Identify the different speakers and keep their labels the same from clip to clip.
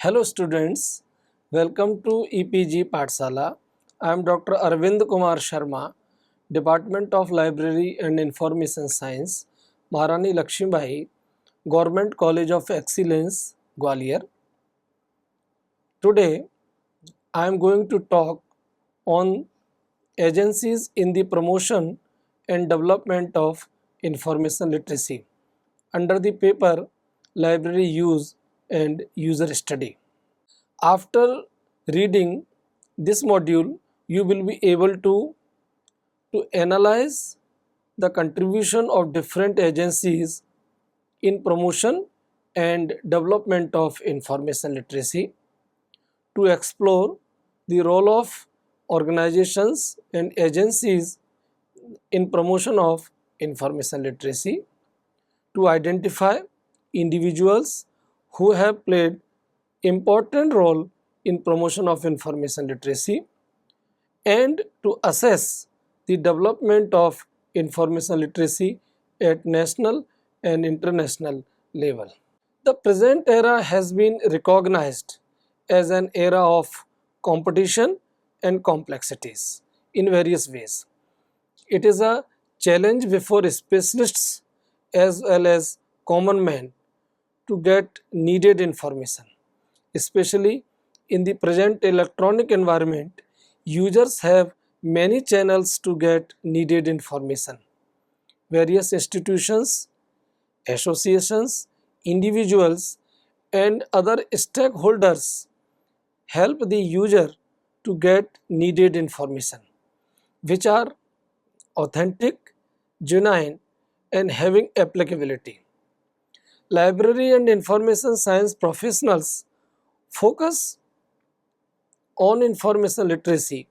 Speaker 1: Hello students, welcome to EPG Pathshala. I am Dr. Arvind Kumar Sharma, Department of Library and Information Science, Maharani Lakshmibai, Government College of Excellence, Gwalior. Today I am going to talk on agencies in the promotion and development of information literacy under the paper Library Use and User Study. After reading this module, you will be able to analyze the contribution of different agencies in promotion and development of information literacy, to explore the role of organizations and agencies in promotion of information literacy, to identify individuals who have played important role in promotion of information literacy, and to assess the development of information literacy at national and international level. The present era has been recognized as an era of competition and complexities in various ways. It is a challenge before specialists as well as common men to get needed information. Especially in the present electronic environment, users have many channels to get needed information. Various institutions, associations, individuals, and other stakeholders help the user to get needed information, which are authentic, genuine, and having applicability. Library and information science professionals focus on information literacy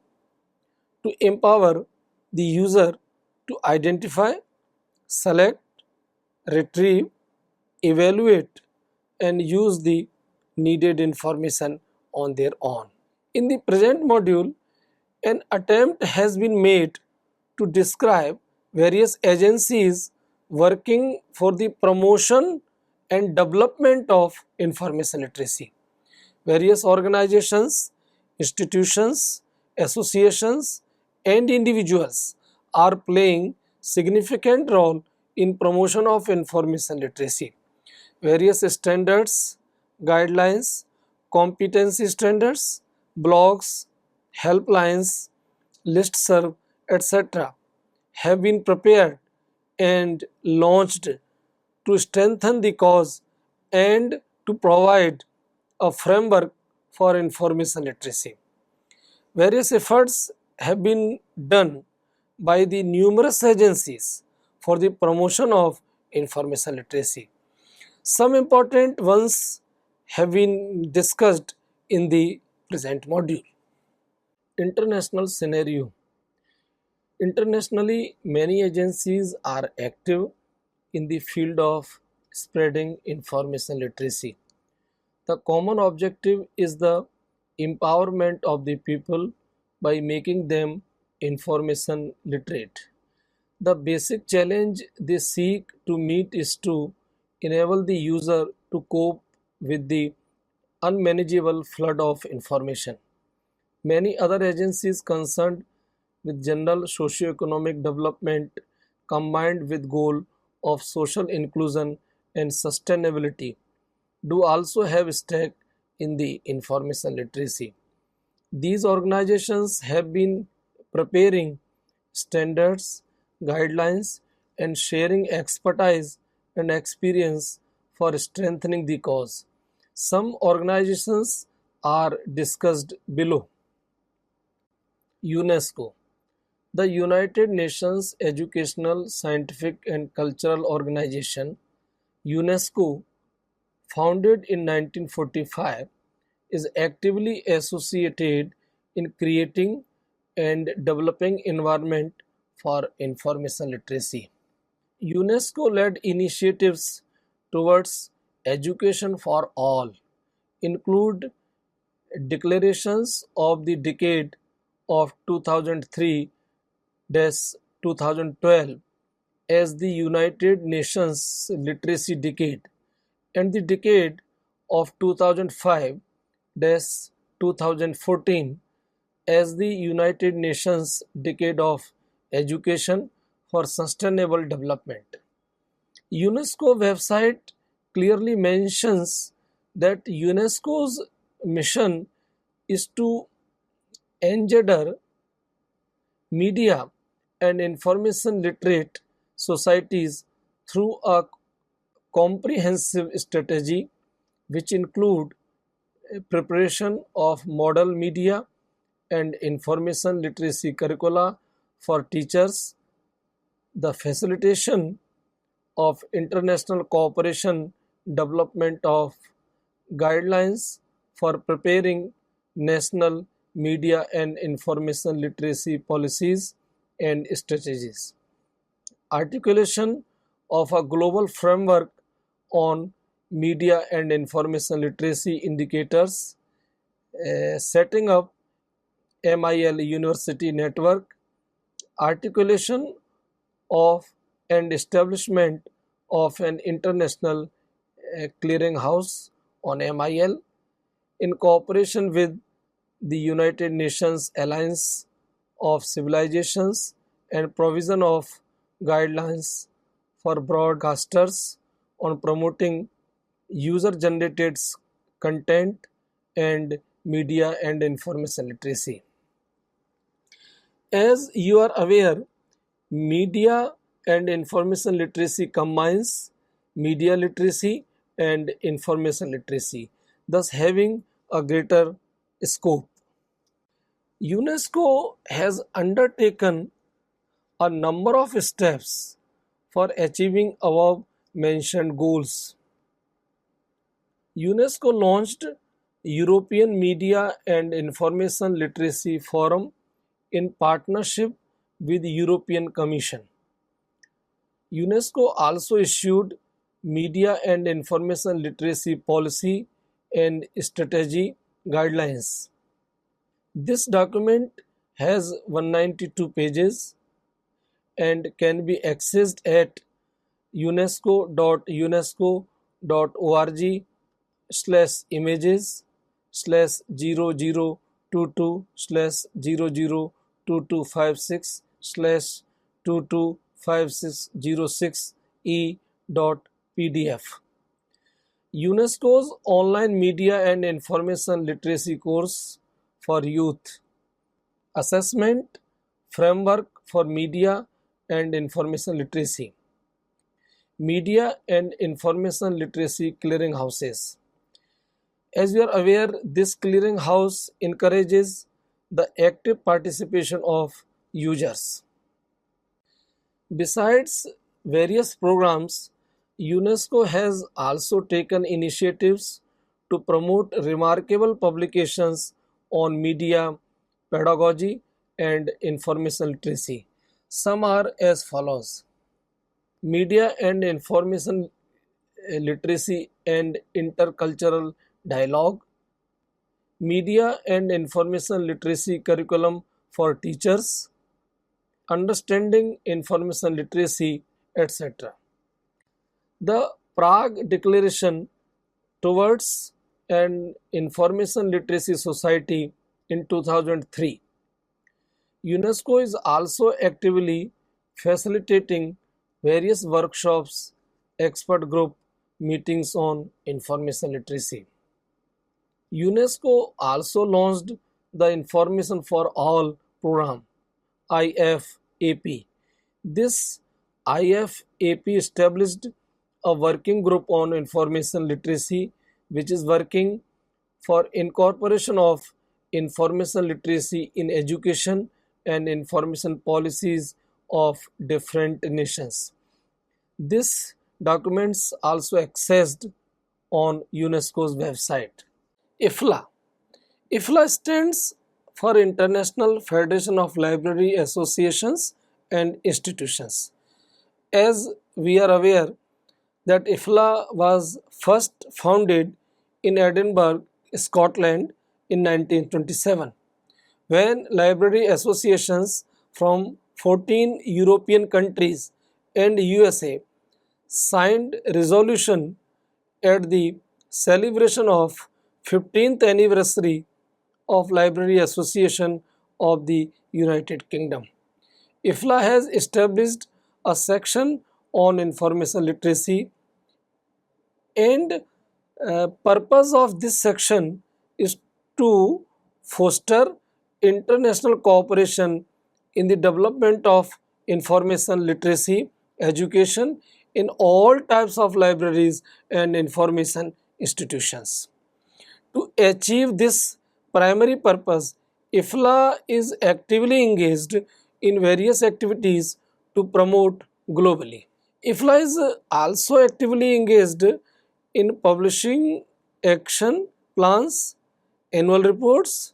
Speaker 1: to empower the user to identify, select, retrieve, evaluate, and use the needed information on their own. In the present module, an attempt has been made to describe various agencies working for the promotion and development of information literacy. Various organizations, institutions, associations, and individuals are playing significant role in promotion of information literacy. Various standards, guidelines, competency standards, blogs, helplines, listserv, etc. have been prepared and launched to strengthen the cause and to provide a framework for information literacy. Various efforts have been done by the numerous agencies for the promotion of information literacy. Some important ones have been discussed in the present module. International scenario. Internationally, many agencies are active in the field of spreading information literacy. The common objective is the empowerment of the people by making them information literate. The basic challenge they seek to meet is to enable the user to cope with the unmanageable flood of information. Many other agencies concerned with general socio-economic development combined with goal of social inclusion and sustainability do also have stake in the information literacy. These organizations have been preparing standards, guidelines, and sharing expertise and experience for strengthening the cause. Some organizations are discussed below. UNESCO, the United Nations Educational, Scientific and Cultural Organization, UNESCO, founded in 1945, is actively associated in creating and developing environment for information literacy. UNESCO led initiatives towards education for all include declarations of the decade of 2003-2012 as the United Nations Literacy Decade and the decade of 2005 2014 as the United Nations Decade of Education for Sustainable Development. UNESCO website clearly mentions that UNESCO's mission is to engender media and information literate societies through a comprehensive strategy which include preparation of model media and information literacy curricula for teachers, the facilitation of international cooperation, development of guidelines for preparing national media and information literacy policies and strategies, articulation of a global framework on media and information literacy indicators, setting up MIL University Network, articulation of and establishment of an international clearinghouse on MIL in cooperation with the United Nations Alliance of Civilizations and provision of guidelines for broadcasters on promoting user-generated content and media and information literacy. As you are aware, media and information literacy combines media literacy and information literacy, thus having a greater scope. UNESCO has undertaken a number of steps for achieving above mentioned goals. UNESCO launched European Media and Information Literacy Forum in partnership with the European Commission. UNESCO also issued Media and Information Literacy Policy and Strategy Guidelines. This document has 192 pages and can be accessed at unesco.unesco.org/0022/2256/225606e.pdf. UNESCO's online media and information literacy course for youth. Assessment Framework for Media and Information Literacy. Media and Information Literacy Clearinghouses. As you are aware, this clearinghouse encourages the active participation of users. Besides various programs, UNESCO has also taken initiatives to promote remarkable publications on media, pedagogy, and information literacy. Some are as follows: Media and Information Literacy and Intercultural Dialogue, Media and Information Literacy Curriculum for Teachers, Understanding Information Literacy, etc. The Prague Declaration towards an Information Literacy Society in 2003. UNESCO is also actively facilitating various workshops, expert group meetings on information literacy. UNESCO also launched the Information for All program, IFAP. This IFAP established a working group on information literacy which is working for incorporation of information literacy in education and information policies of different nations. This documents also accessed on UNESCO's website. IFLA. IFLA stands for International Federation of Library Associations and Institutions. As we are aware that IFLA was first founded in Edinburgh, Scotland in 1927, when library associations from 14 European countries and USA signed resolution at the celebration of 15th anniversary of Library Association of the United Kingdom. IFLA has established a section on information literacy, and purpose of this section is to foster international cooperation in the development of information literacy education in all types of libraries and information institutions. To achieve this primary purpose, IFLA is actively engaged in various activities to promote globally. IFLA is also actively engaged in publishing action plans, annual reports,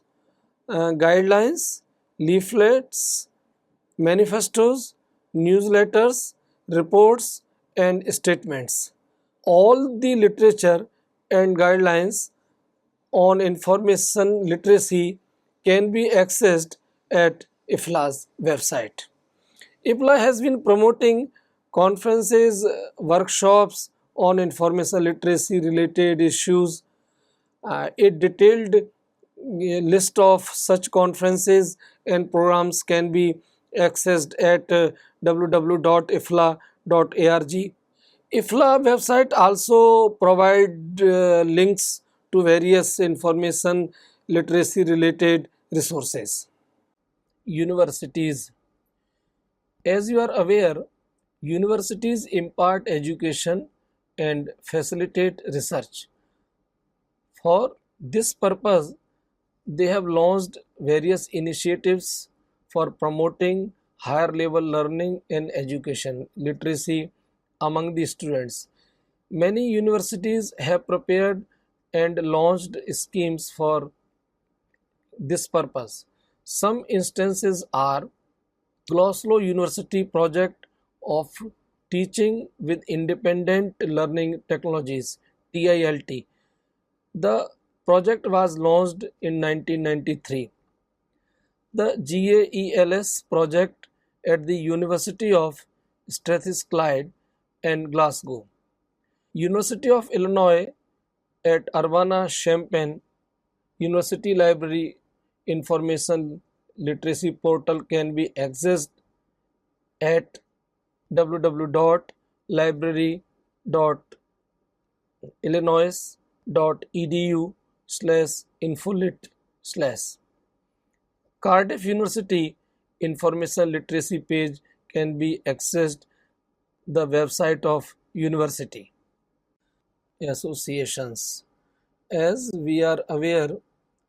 Speaker 1: guidelines, leaflets, manifestos, newsletters, reports, and statements. All the literature and guidelines on information literacy can be accessed at IFLA's website. IFLA has been promoting conferences, workshops on information literacy related issues. A detailed list of such conferences and programs can be accessed at www.ifla.org. IFLA website also provide links to various information literacy related resources. Universities. As you are aware, universities impart education and facilitate research. For this purpose, they have launched various initiatives for promoting higher level learning and education literacy among the students. Many universities have prepared and launched schemes for this purpose. Some instances are Glasgow University project of teaching with independent learning technologies TILT. The project was launched in 1993. The GAELS project at the University of Strathclyde and Glasgow. University of Illinois at Urbana-Champaign University Library Information Literacy Portal can be accessed at www.library.illinois.edu/infolit/. Cardiff University Information Literacy page can be accessed the website of university. Associations. As we are aware,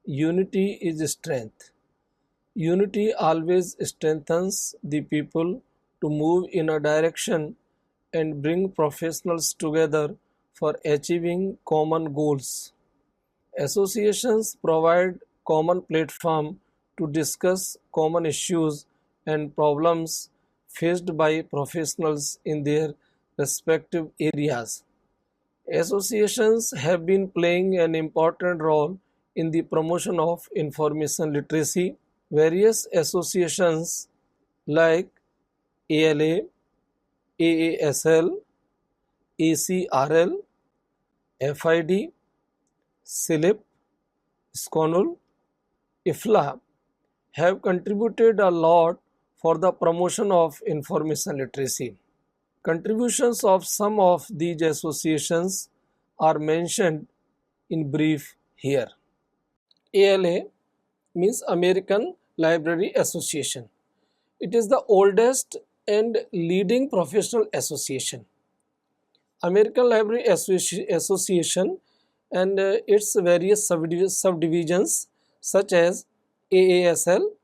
Speaker 1: unity is strength. Unity always strengthens the people to move in a direction and bring professionals together for achieving common goals. Associations provide common platform to discuss common issues and problems faced by professionals in their respective areas. Associations have been playing an important role in the promotion of information literacy. Various associations like ALA, AASL, ACRL, FID, SILIP, SCONUL, IFLA have contributed a lot for the promotion of information literacy. Contributions of some of these associations are mentioned in brief here. ALA means American Library Association. It is the oldest and leading professional association. American Library Association and its various subdivisions such as AASL,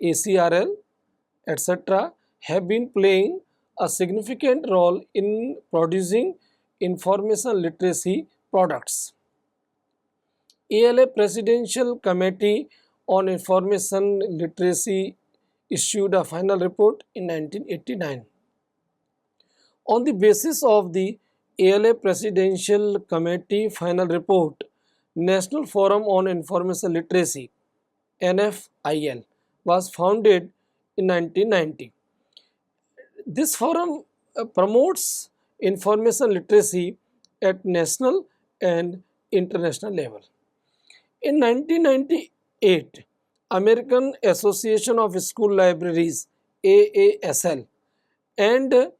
Speaker 1: ACRL, etc. have been playing a significant role in producing information literacy products. ALA Presidential Committee on Information Literacy issued a final report in 1989. On the basis of the ALA Presidential Committee final report, National Forum on Information Literacy NFIL was founded in 1990. This forum promotes information literacy at national and international level. In 1998, American Association of School Libraries AASL and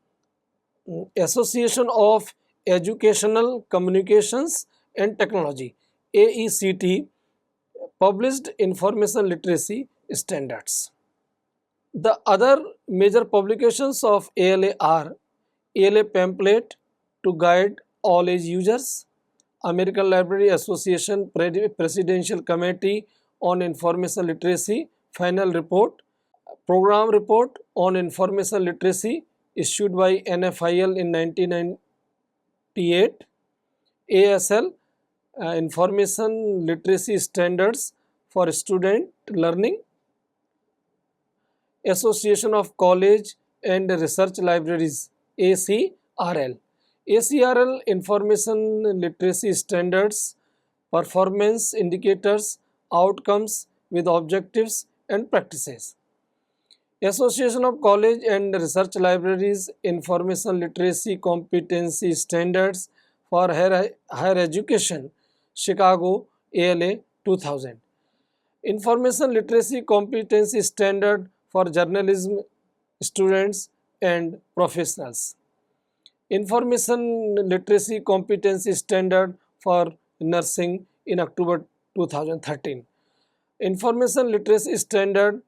Speaker 1: Association of Educational Communications and Technology AECT published information literacy standards. The other major publications of ALA are ALA pamphlet to guide all age users, American Library Association Presidential Committee on Information Literacy final report, program report on information literacy issued by NFIL in 1998, ASL Information Literacy Standards for Student Learning, Association of College and Research Libraries ACRL. ACRL Information Literacy Standards, Performance Indicators, Outcomes with Objectives and Practices. Association of College and Research Libraries Information Literacy Competency Standards for Higher Education, Chicago, ALA 2000. Information Literacy Competency Standard for Journalism Students and Professionals. Information Literacy Competency Standard for Nursing in October 2013. Information Literacy Standard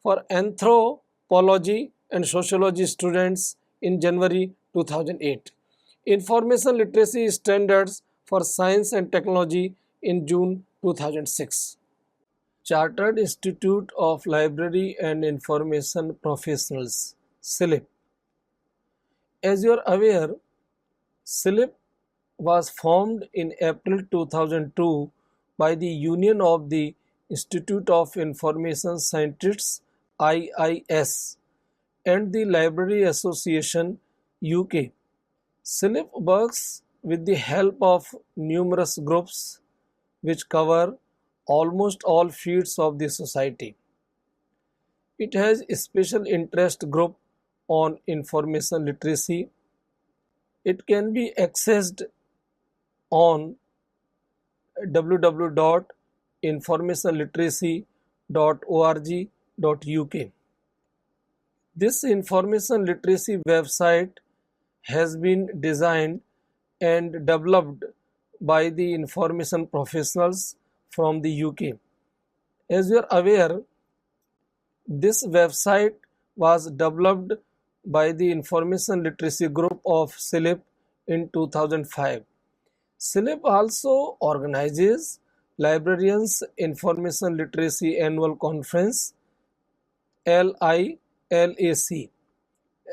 Speaker 1: for Anthropology and Sociology students in January 2008. Information Literacy Standards for Science and Technology in June 2006. Chartered Institute of Library and Information Professionals (CILIP). As you are aware, CILIP was formed in April 2002 by the Union of the Institute of Information Scientists (IIS) and the Library Association UK. CILIP works with the help of numerous groups which cover almost all fields of the society. It has a special interest group on information literacy. It can be accessed on www.informationliteracy.org.uk. This information literacy website has been designed and developed by the information professionals from the UK. As you are aware, this website was developed by the Information Literacy Group of CILIP in 2005. CILIP also organizes Librarians Information Literacy Annual Conference LILAC.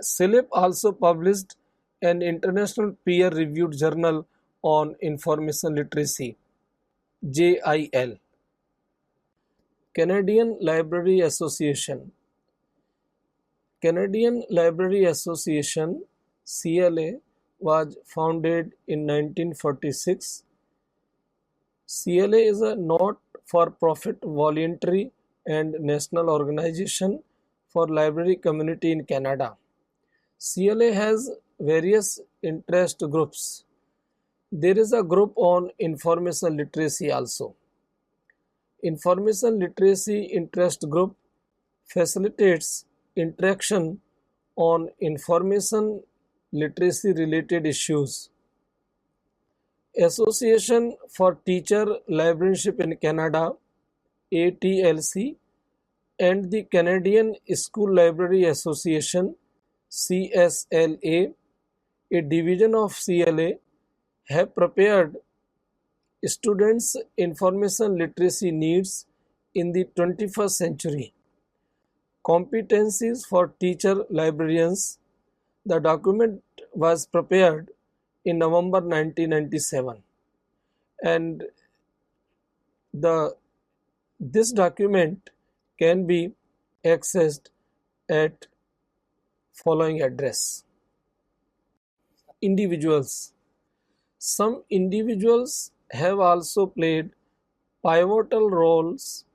Speaker 1: CILIP also published an international peer-reviewed journal on information literacy JIL. Canadian Library Association. Canadian Library Association CLA was founded in 1946. CLA is a not-for-profit voluntary and national organization for library community in Canada. CLA has various interest groups. There is a group on information literacy also. Information Literacy Interest Group facilitates interaction on information literacy related issues. Association for Teacher Librarianship in Canada ATLC and the Canadian School Library Association CSLA, a division of CLA, have prepared students' information literacy needs in the 21st century. Competencies for teacher librarians. The document was prepared in November 1997, and this document can be accessed at following address. Individuals. Some individuals have also played pivotal roles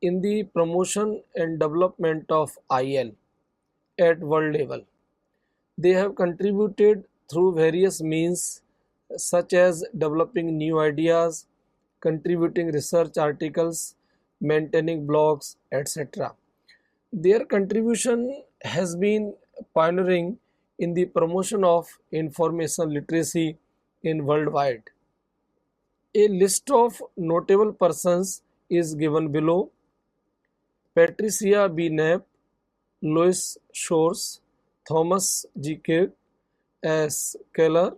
Speaker 1: in the promotion and development of IL at world level. They have contributed through various means such as developing new ideas, contributing research articles, maintaining blogs, etc. Their contribution has been pioneering in the promotion of information literacy in worldwide. A list of notable persons is given below: Patricia B. Knapp, Louis Shores, Thomas G. Kirk, S. Keller,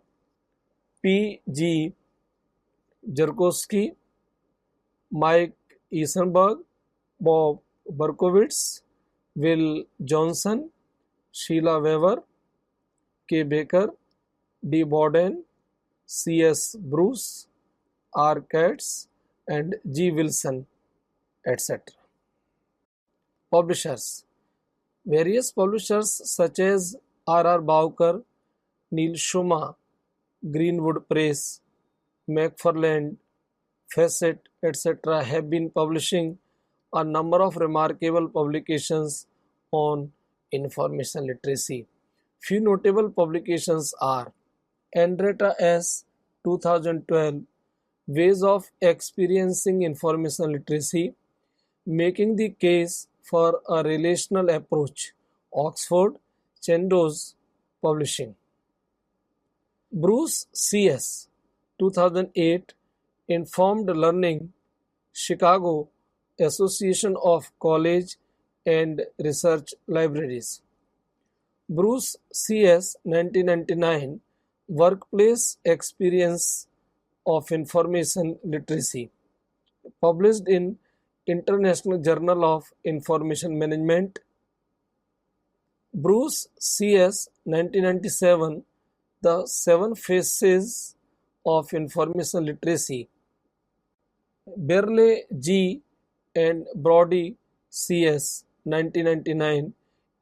Speaker 1: P. G. Jarkowski, Mike Eisenberg, Bob Berkowitz, Will Johnson, Sheila Weaver, K. Baker, D. Bowden, C. S. Bruce, R. Katz, and G. Wilson, etc. Publishers. Various publishers such as R. R. Bowker, Neil Shuma, Greenwood Press, McFarland, Facet, etc. have been publishing a number of remarkable publications on information literacy. Few notable publications are Andretta S. 2012, Ways of Experiencing Information Literacy, Making the Case for a Relational Approach, Oxford, Chandos Publishing. Bruce C.S. 2008, Informed Learning, Chicago Association of College and Research Libraries. Bruce C.S. 1999, Workplace Experience of Information Literacy, published in International Journal of Information Management. Bruce C.S. 1997, The Seven Phases of Information Literacy. Berle G. and Brody C.S. 1999,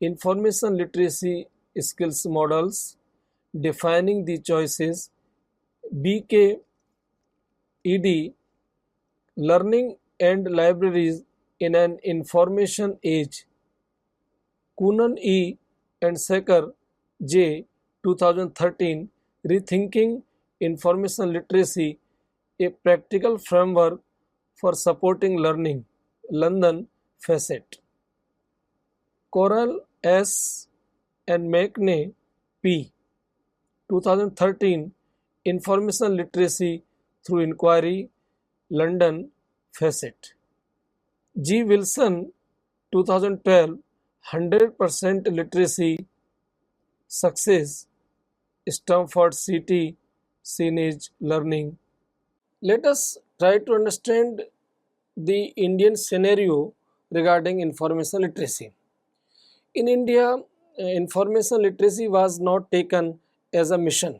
Speaker 1: Information Literacy Skills Models, Defining the Choices. B.K. E.D., Learning and Libraries in an Information Age. Coonan E. and Secker J. 2013, Rethinking Information Literacy, a Practical Framework for Supporting Learning, London, Facet. Corral S. and McNay P. 2013, Information Literacy Through Inquiry, London, Facet. G. Wilson, 2012, 100% Literacy Success, Stanford City Signage Learning. Let us try to understand the Indian scenario regarding information literacy. In India, information literacy was not taken as a mission,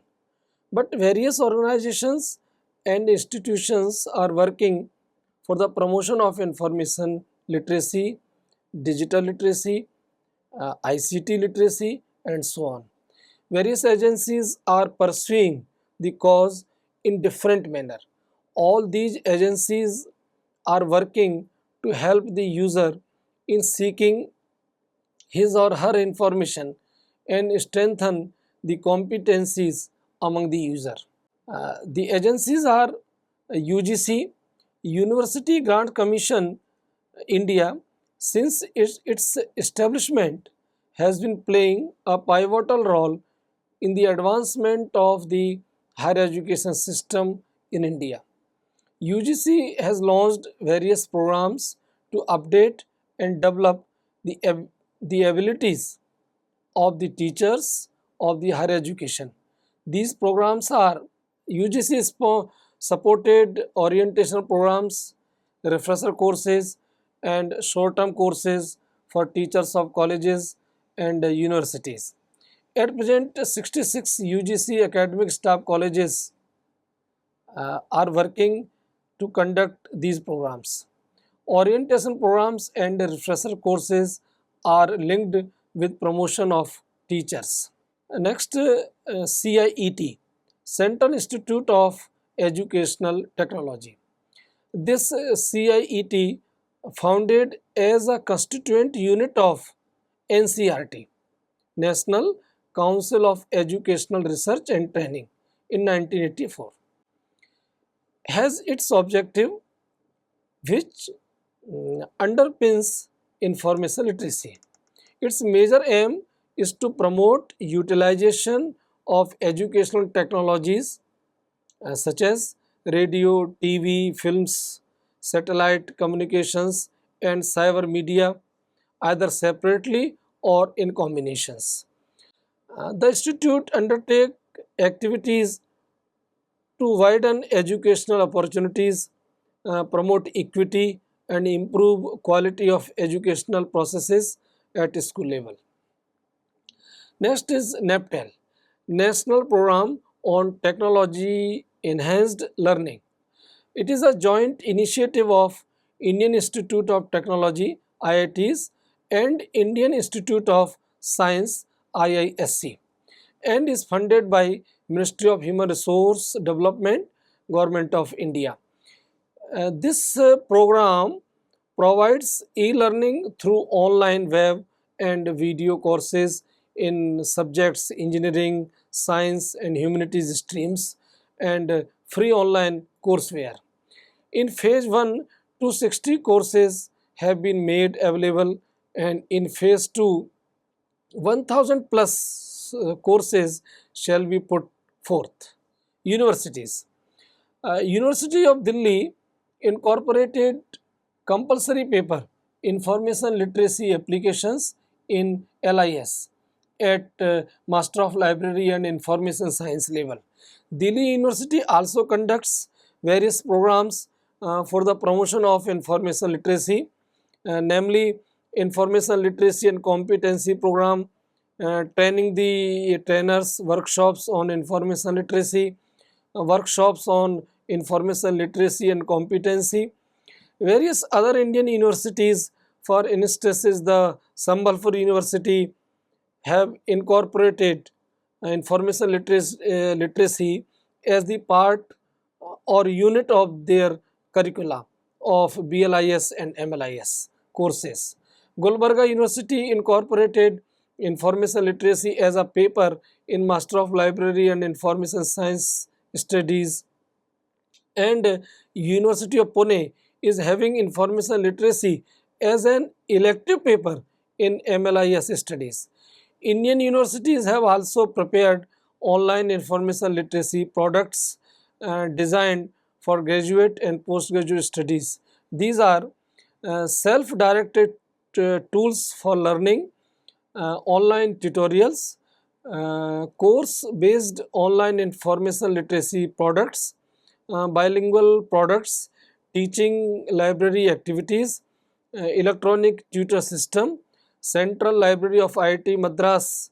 Speaker 1: but various organizations and institutions are working for the promotion of information literacy, digital literacy, ICT literacy, and so on. Various agencies are pursuing the cause in different manner. All these agencies are working to help the user in seeking his or her information and strengthen the competencies among the user. The agencies are UGC, University Grant Commission, India. Since its establishment has been playing a pivotal role in the advancement of the higher education system in India. UGC has launched various programs to update and develop the abilities of the teachers of the higher education. These programs are UGC supported orientation programs, refresher courses, and short-term courses for teachers of colleges and universities. At present, 66 UGC academic staff colleges are working to conduct these programs. Orientation programs and refresher courses are linked with promotion of teachers. Next, CIET, Central Institute of Educational Technology. This CIET, founded as a constituent unit of NCERT, National Council of Educational Research and Training, in 1984. has its objective which underpins information literacy. Its major aim is to promote utilization of educational technologies such as radio, TV, films, satellite communications, and cyber media, either separately or in combinations. The institute undertake activities to widen educational opportunities, promote equity, and improve quality of educational processes at school level. Next is NAPTEL, National Program on Technology Enhanced Learning. It is a joint initiative of Indian Institute of Technology (IITs) and Indian Institute of Science (IISc) and is funded by Ministry of Human Resource Development, Government of India. This program provides e-learning through online web and video courses in subjects engineering, science and humanities streams and free online courseware. In phase 1, 260 courses have been made available and in phase 2, 1000 plus courses shall be put forth. Universities. University of Delhi incorporated compulsory paper information literacy applications in LIS at Master of Library and Information Science level. Delhi University also conducts various programs for the promotion of information literacy, namely information literacy and competency program, training the trainers, workshops on information literacy, workshops on information literacy and competency. Various other Indian universities, for instance, the Sambalpur University, have incorporated literacy as the part or unit of their curricula of BLIS and MLIS courses. Gulbarga University incorporated information literacy as a paper in Master of Library and Information Science Studies, and University of Pune is having information literacy as an elective paper in MLIS studies. Indian universities have also prepared online information literacy products designed for graduate and postgraduate studies. These are self-directed tools for learning, online tutorials, course-based online information literacy products, bilingual products, teaching library activities, electronic tutor system, Central Library of IIT Madras.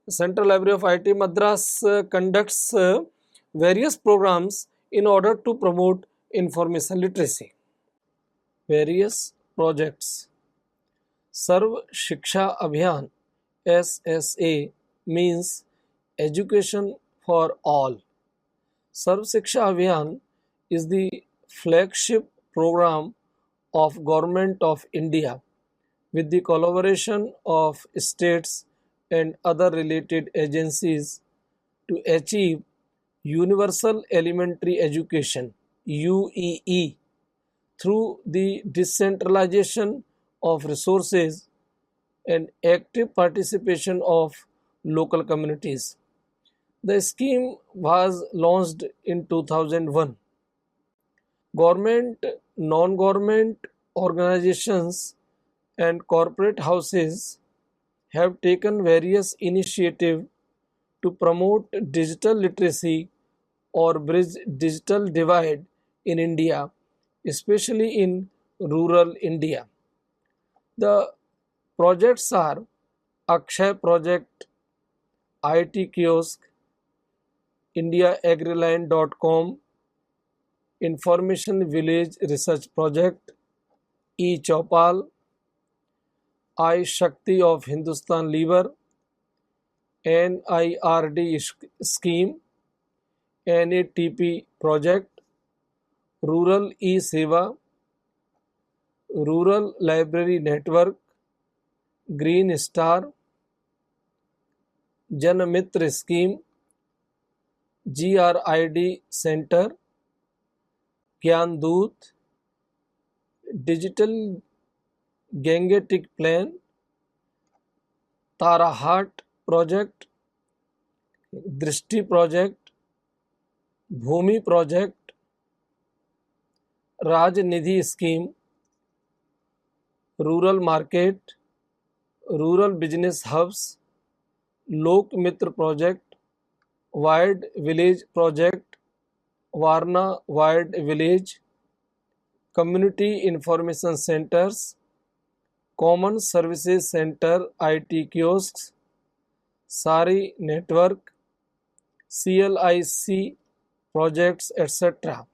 Speaker 1: Central Library of IIT Madras conducts various programs in order to promote information literacy. Various projects. Sarv Shiksha Abhiyan SSA means education for all. Sarv Shiksha Abhiyan is the flagship program of Government of India with the collaboration of states and other related agencies to achieve universal elementary education UEE through the decentralization of resources and active participation of local communities. The scheme was launched in 2001. Government, non-government organizations and corporate houses have taken various initiatives to promote digital literacy or bridge digital divide in India, especially in rural India. The projects are Akshay Project, IT Kiosk, IndiaAgriLine.com, Information Village Research Project, eChaupal, iShakti of Hindustan Lever, NIRD scheme, NATP project, Rural E-Seva, Rural Library Network, Green Star, Jan Mitra scheme, GRID Center, Gyandoot, Digital Gangetic Plan, Tarahat Project, Drishti Project, Bhumi Project, Raj Nidhi Scheme, Rural Market, Rural Business Hubs, Lok Mitra Project, Wired Village Project, Varna Wired Village, Community Information Centers, Common Services Center IT kiosks, SARI network, CLIC projects, etc.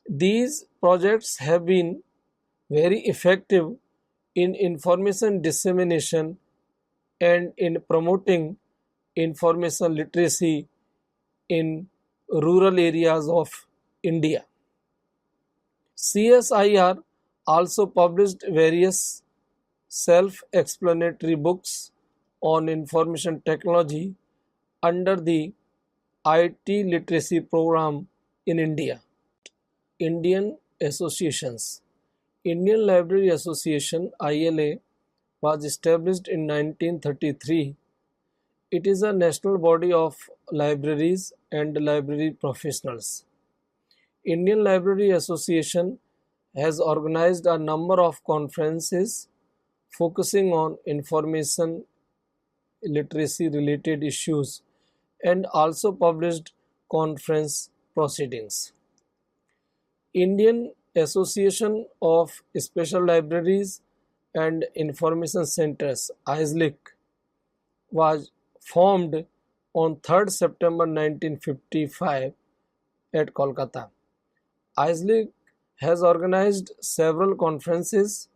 Speaker 1: These projects have been very effective in information dissemination and in promoting information literacy in rural areas of India. CSIR also published various self-explanatory books on information technology under the IT literacy program in India. Indian associations. Indian Library Association ILA was established in 1933. It is a national body of libraries and library professionals. Indian Library Association has organized a number of conferences focusing on information literacy related issues and also published conference proceedings. Indian Association of Special Libraries and Information Centers (ISLIC) was formed on 3rd September 1955 at Kolkata. ISLIC has organized several conferences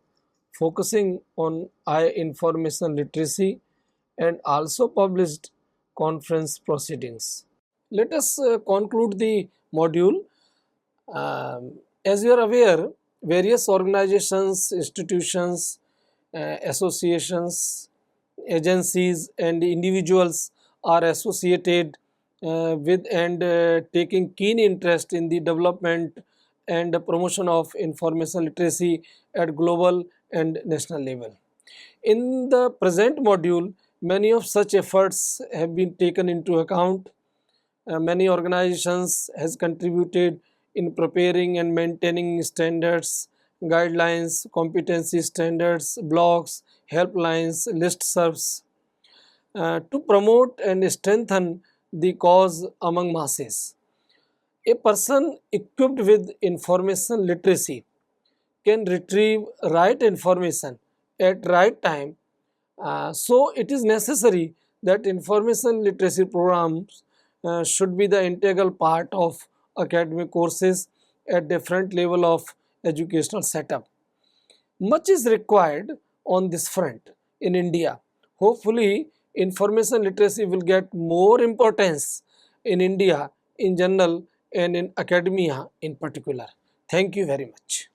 Speaker 1: focusing on information literacy and also published conference proceedings. Let us conclude the module. As you are aware, various organizations, institutions, associations, agencies and individuals are associated with and taking keen interest in the development and the promotion of information literacy at global and national level. In the present module, many of such efforts have been taken into account. Many organizations has contributed in preparing and maintaining standards, guidelines, competency standards, blogs, helplines, listservs to promote and strengthen the cause among masses. A person equipped with information literacy can retrieve right information at right time. So it is necessary that information literacy programs should be the integral part of academic courses at different level of educational setup. Much is required on this front in India. Hopefully, information literacy will get more importance in India in general and in academia in particular. Thank you very much.